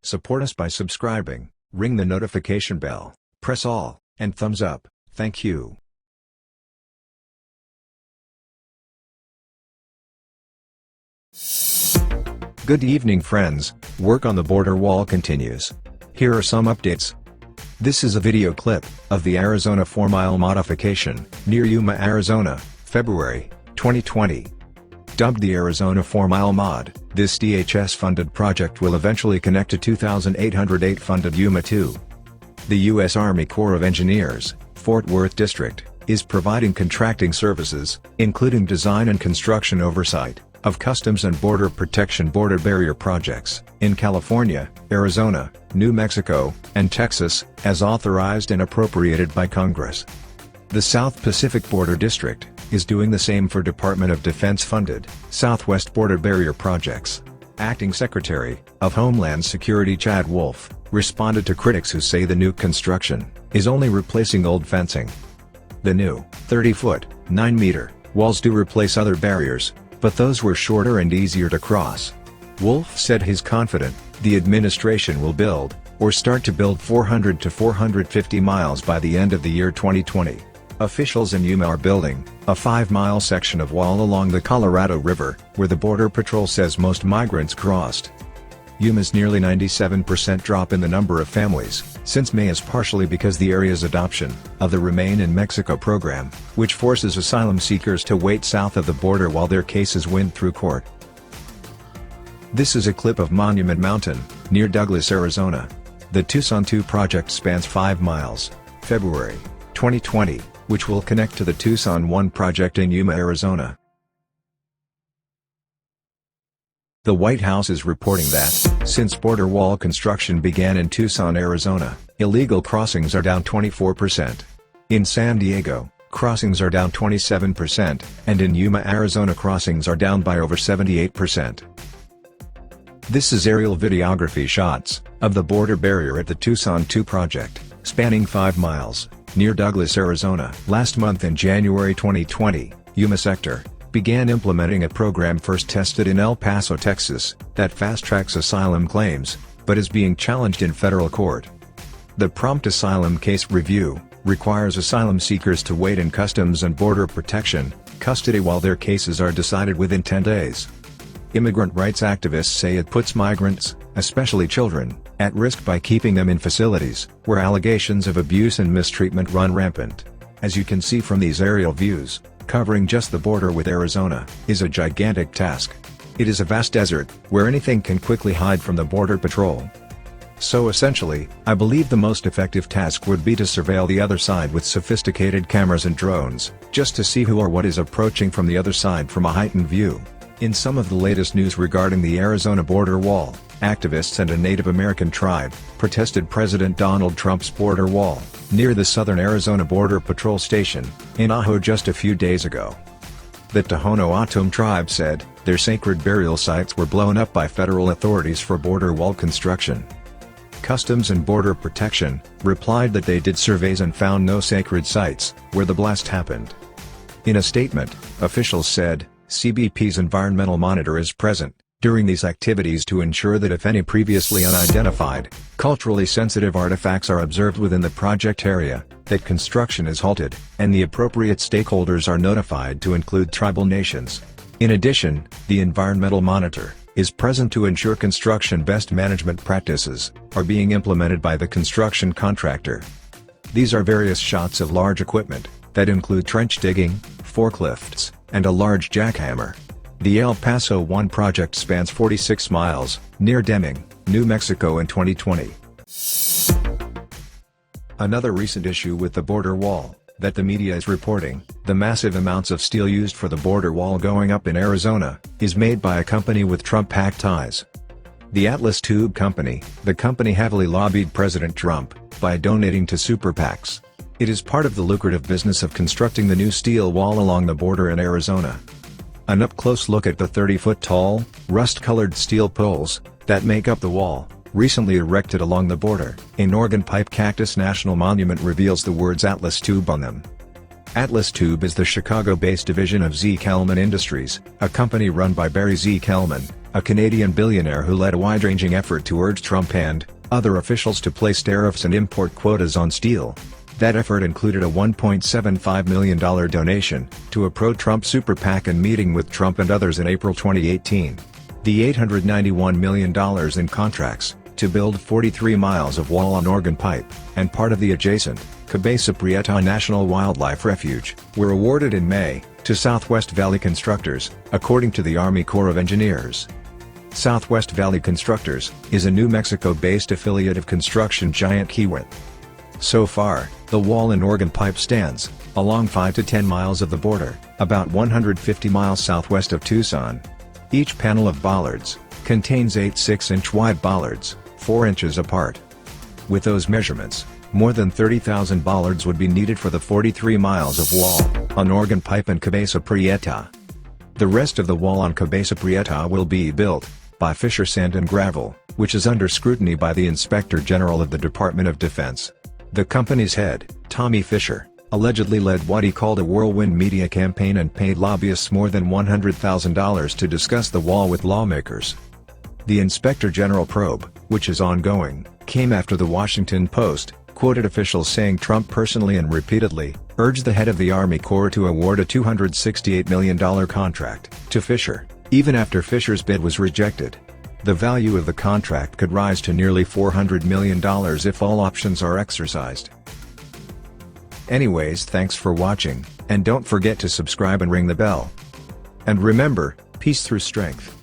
Support us by subscribing, ring the notification bell, press all, and thumbs up. Thank you. Good evening friends, work on the border wall continues. Here are some updates. This is a video clip of the Arizona 4-mile modification near Yuma, Arizona, February 2020. Dubbed the Arizona 4-mile mod, this DHS-funded project will eventually connect to 2,808 funded Yuma 2. The U.S. Army Corps of Engineers, Fort Worth District, is providing contracting services, including design and construction oversight, of Customs and Border Protection border barrier projects, in California, Arizona, New Mexico, and Texas, as authorized and appropriated by Congress. The South Pacific Border District is doing the same for Department of Defense-funded, Southwest Border Barrier projects. Acting Secretary of Homeland Security Chad Wolf responded to critics who say the new construction is only replacing old fencing. The new 30-foot, 9-meter walls do replace other barriers, but those were shorter and easier to cross. Wolf said he's confident the administration will build, or start to build 400 to 450 miles by the end of the year 2020. Officials in Yuma are building a 5-mile section of wall along the Colorado River, where the Border Patrol says most migrants crossed. Yuma's nearly 97% drop in the number of families since May is partially because the area's adoption of the Remain in Mexico program, which forces asylum seekers to wait south of the border while their cases win through court. This is a clip of Monument Mountain, near Douglas, Arizona. The Tucson 2 project spans 5 miles, February 2020, which will connect to the Tucson 1 project in Yuma, Arizona. The White House is reporting that, since border wall construction began in Tucson, Arizona, illegal crossings are down 24%. In San Diego, crossings are down 27%, and in Yuma, Arizona crossings are down by over 78%. This is aerial videography shots of the border barrier at the Tucson 2 project, spanning 5 miles, near Douglas, Arizona. Last month in January 2020, Yuma sector began implementing a program first tested in El Paso, Texas, that fast-tracks asylum claims, but is being challenged in federal court. The prompt asylum case review requires asylum seekers to wait in Customs and Border Protection custody while their cases are decided within 10 days. Immigrant rights activists say it puts migrants, especially children, at risk by keeping them in facilities where allegations of abuse and mistreatment run rampant. As you can see from these aerial views, covering just the border with Arizona is a gigantic task. It is a vast desert, where anything can quickly hide from the Border Patrol. So essentially, I believe the most effective task would be to surveil the other side with sophisticated cameras and drones, just to see who or what is approaching from the other side from a heightened view. In some of the latest news regarding the Arizona border wall, activists and a Native American tribe protested President Donald Trump's border wall near the southern Arizona Border Patrol station in Ajo just a few days ago. The Tohono O'odham tribe said their sacred burial sites were blown up by federal authorities for border wall construction. Customs and Border Protection replied that they did surveys and found no sacred sites where the blast happened. In a statement, officials said, CBP's environmental monitor is present during these activities to ensure that if any previously unidentified, culturally sensitive artifacts are observed within the project area, that construction is halted, and the appropriate stakeholders are notified to include tribal nations. In addition, the environmental monitor is present to ensure construction best management practices are being implemented by the construction contractor. These are various shots of large equipment that include trench digging, forklifts, and a large jackhammer. The El Paso 1 project spans 46 miles, near Deming, New Mexico in 2020. Another recent issue with the border wall, that the media is reporting, the massive amounts of steel used for the border wall going up in Arizona, is made by a company with Trump PAC ties. The Atlas Tube Company, the company heavily lobbied President Trump by donating to super PACs. It is part of the lucrative business of constructing the new steel wall along the border in Arizona. An up-close look at the 30-foot-tall, rust-colored steel poles that make up the wall, recently erected along the border, in Oregon Pipe Cactus National Monument reveals the words Atlas Tube on them. Atlas Tube is the Chicago-based division of Z. Kelman Industries, a company run by Barry Z. Kelman, a Canadian billionaire who led a wide-ranging effort to urge Trump and other officials to place tariffs and import quotas on steel. That effort included a $1.75 million donation to a pro-Trump super PAC and meeting with Trump and others in April 2018. The $891 million in contracts to build 43 miles of wall on Organ Pipe, and part of the adjacent Cabeza Prieta National Wildlife Refuge, were awarded in May to Southwest Valley Constructors, according to the Army Corps of Engineers. Southwest Valley Constructors is a New Mexico-based affiliate of construction giant Kiewit. So far, the wall in Organ Pipe stands along 5 to 10 miles of the border, about 150 miles southwest of Tucson. Each panel of bollards contains 8 6-inch wide bollards, 4 inches apart. With those measurements, more than 30,000 bollards would be needed for the 43 miles of wall on Organ Pipe and Cabeza Prieta. The rest of the wall on Cabeza Prieta will be built by Fisher Sand and Gravel, which is under scrutiny by the Inspector General of the Department of Defense. The company's head, Tommy Fisher, allegedly led what he called a whirlwind media campaign and paid lobbyists more than $100,000 to discuss the wall with lawmakers. The Inspector General probe, which is ongoing, came after the Washington Post quoted officials saying Trump personally and repeatedly urged the head of the Army Corps to award a $268 million contract to Fisher, even after Fisher's bid was rejected. The value of the contract could rise to nearly $400 million if all options are exercised. Anyways, thanks for watching, and don't forget to subscribe and ring the bell. And remember, peace through strength.